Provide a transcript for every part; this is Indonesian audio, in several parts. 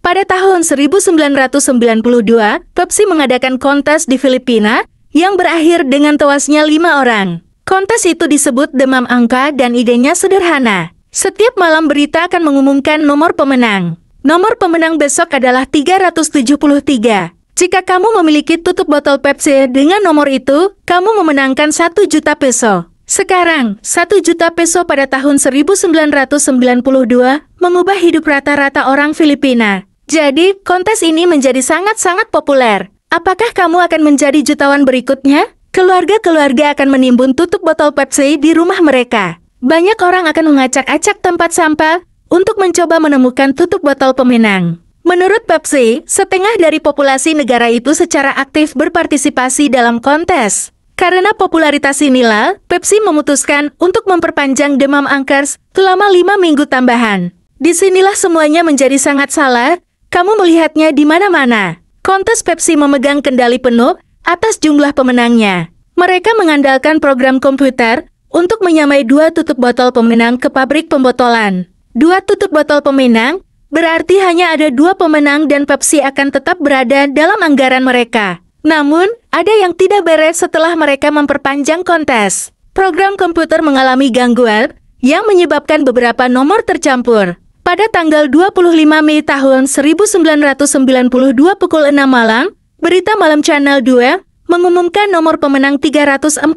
Pada tahun 1992, Pepsi mengadakan kontes di Filipina yang berakhir dengan tewasnya 5 orang. Kontes itu disebut demam angka dan idenya sederhana. Setiap malam berita akan mengumumkan nomor pemenang. Nomor pemenang besok adalah 373. Jika kamu memiliki tutup botol Pepsi dengan nomor itu, kamu memenangkan 1 juta peso. Sekarang, 1 juta peso pada tahun 1992 mengubah hidup rata-rata orang Filipina. Jadi, kontes ini menjadi sangat-sangat populer. Apakah kamu akan menjadi jutawan berikutnya? Keluarga-keluarga akan menimbun tutup botol Pepsi di rumah mereka. Banyak orang akan mengacak-acak tempat sampah untuk mencoba menemukan tutup botol pemenang. Menurut Pepsi, setengah dari populasi negara itu secara aktif berpartisipasi dalam kontes. Karena popularitas inilah, Pepsi memutuskan untuk memperpanjang demam angkers selama 5 minggu tambahan. Disinilah semuanya menjadi sangat salah. Kamu melihatnya di mana-mana. Kontes Pepsi memegang kendali penuh atas jumlah pemenangnya. Mereka mengandalkan program komputer untuk menyamai 2 tutup botol pemenang ke pabrik pembotolan. 2 tutup botol pemenang berarti hanya ada 2 pemenang dan Pepsi akan tetap berada dalam anggaran mereka. Namun, ada yang tidak beres setelah mereka memperpanjang kontes. Program komputer mengalami gangguan yang menyebabkan beberapa nomor tercampur. Pada tanggal 25 Mei tahun 1992 pukul 6 malam, Berita Malam Channel 2 mengumumkan nomor pemenang 349.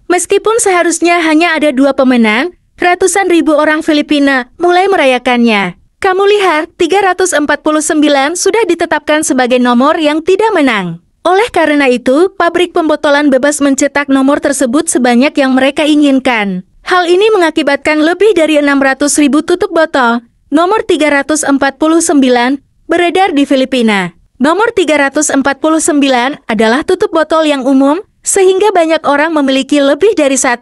Meskipun seharusnya hanya ada 2 pemenang, ratusan ribu orang Filipina mulai merayakannya. Kamu lihat, 349 sudah ditetapkan sebagai nomor yang tidak menang. Oleh karena itu, pabrik pembotolan bebas mencetak nomor tersebut sebanyak yang mereka inginkan. Hal ini mengakibatkan lebih dari 600.000 tutup botol, nomor 349, beredar di Filipina. Nomor 349 adalah tutup botol yang umum, sehingga banyak orang memiliki lebih dari 1.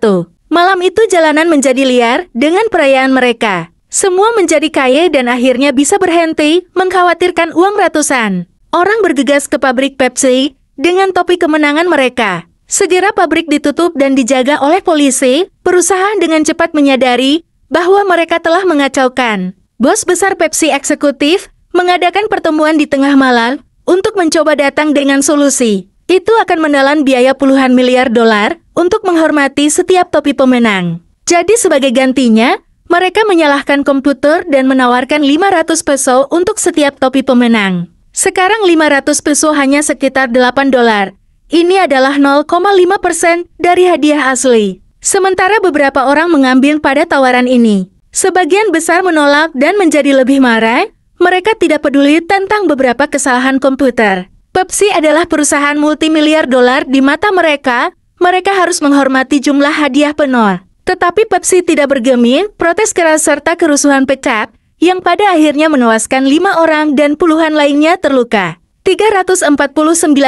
Malam itu jalanan menjadi liar dengan perayaan mereka. Semua menjadi kaya dan akhirnya bisa berhenti, mengkhawatirkan uang ratusan. Orang bergegas ke pabrik Pepsi dengan topi kemenangan mereka. Segera pabrik ditutup dan dijaga oleh polisi. Perusahaan dengan cepat menyadari bahwa mereka telah mengacaukan. Bos besar Pepsi eksekutif mengadakan pertemuan di tengah malam untuk mencoba datang dengan solusi. Itu akan menelan biaya puluhan miliar dolar untuk menghormati setiap topi pemenang. Jadi sebagai gantinya, mereka menyalahkan komputer dan menawarkan 500 peso untuk setiap topi pemenang. Sekarang 500 peso hanya sekitar 8 dolar. Ini adalah 0,5% dari hadiah asli. Sementara beberapa orang mengambil pada tawaran ini. Sebagian besar menolak dan menjadi lebih marah. Mereka tidak peduli tentang beberapa kesalahan komputer. Pepsi adalah perusahaan multimiliar dolar di mata mereka. Mereka harus menghormati jumlah hadiah penuh. Tetapi Pepsi tidak bergeming, protes keras serta kerusuhan pecah, yang pada akhirnya menewaskan 5 orang dan puluhan lainnya terluka. 349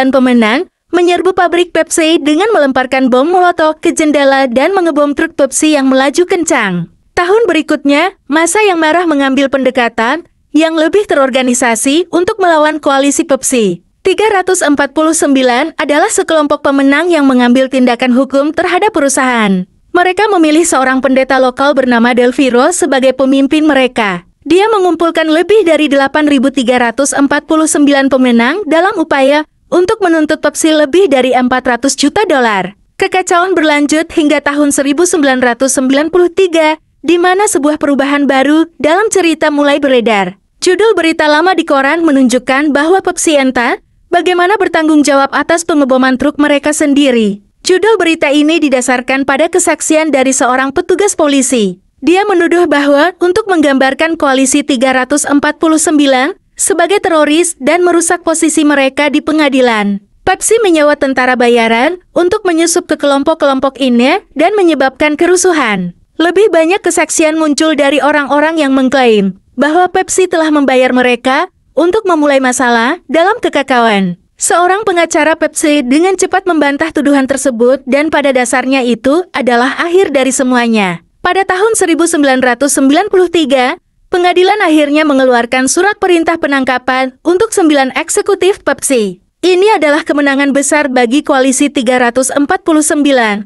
pemenang menyerbu pabrik Pepsi dengan melemparkan bom molotov ke jendela dan mengebom truk Pepsi yang melaju kencang. Tahun berikutnya, massa yang marah mengambil pendekatan yang lebih terorganisasi untuk melawan koalisi Pepsi. 349 adalah sekelompok pemenang yang mengambil tindakan hukum terhadap perusahaan. Mereka memilih seorang pendeta lokal bernama Delviro sebagai pemimpin mereka. Dia mengumpulkan lebih dari 8.349 pemenang dalam upaya untuk menuntut Pepsi lebih dari 400 juta dolar. Kekacauan berlanjut hingga tahun 1993, di mana sebuah perubahan baru dalam cerita mulai beredar. Judul berita lama di koran menunjukkan bahwa Pepsi entah bagaimana bertanggung jawab atas pengeboman truk mereka sendiri. Judul berita ini didasarkan pada kesaksian dari seorang petugas polisi. Dia menuduh bahwa untuk menggambarkan koalisi 349 sebagai teroris dan merusak posisi mereka di pengadilan. Pepsi menyewa tentara bayaran untuk menyusup ke kelompok-kelompok ini dan menyebabkan kerusuhan. Lebih banyak kesaksian muncul dari orang-orang yang mengklaim bahwa Pepsi telah membayar mereka untuk memulai masalah dalam kekacauan. Seorang pengacara Pepsi dengan cepat membantah tuduhan tersebut dan pada dasarnya itu adalah akhir dari semuanya. Pada tahun 1993, pengadilan akhirnya mengeluarkan surat perintah penangkapan untuk 9 eksekutif Pepsi. Ini adalah kemenangan besar bagi koalisi 349,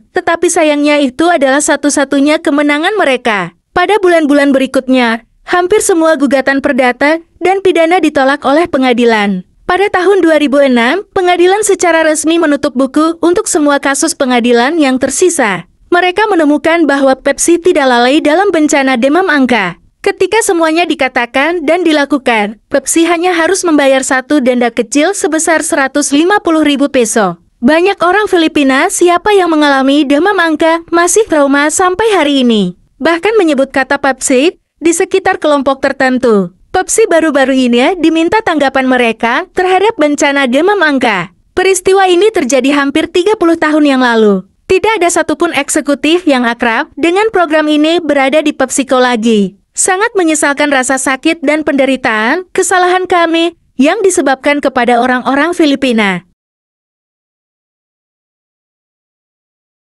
tetapi sayangnya itu adalah satu-satunya kemenangan mereka. Pada bulan-bulan berikutnya, Hampir semua gugatan perdata dan pidana ditolak oleh pengadilan. Pada tahun 2006, pengadilan secara resmi menutup buku untuk semua kasus pengadilan yang tersisa. Mereka menemukan bahwa Pepsi tidak lalai dalam bencana demam angka. Ketika semuanya dikatakan dan dilakukan, Pepsi hanya harus membayar satu denda kecil sebesar 150.000 peso. Banyak orang Filipina siapa yang mengalami demam angka masih trauma sampai hari ini. Bahkan menyebut kata Pepsi di sekitar kelompok tertentu. Pepsi baru-baru ini diminta tanggapan mereka terhadap bencana demam angka. Peristiwa ini terjadi hampir 30 tahun yang lalu. Tidak ada satupun eksekutif yang akrab dengan program ini berada di PepsiCo lagi. Sangat menyesalkan rasa sakit dan penderitaan, kesalahan kami yang disebabkan kepada orang-orang Filipina.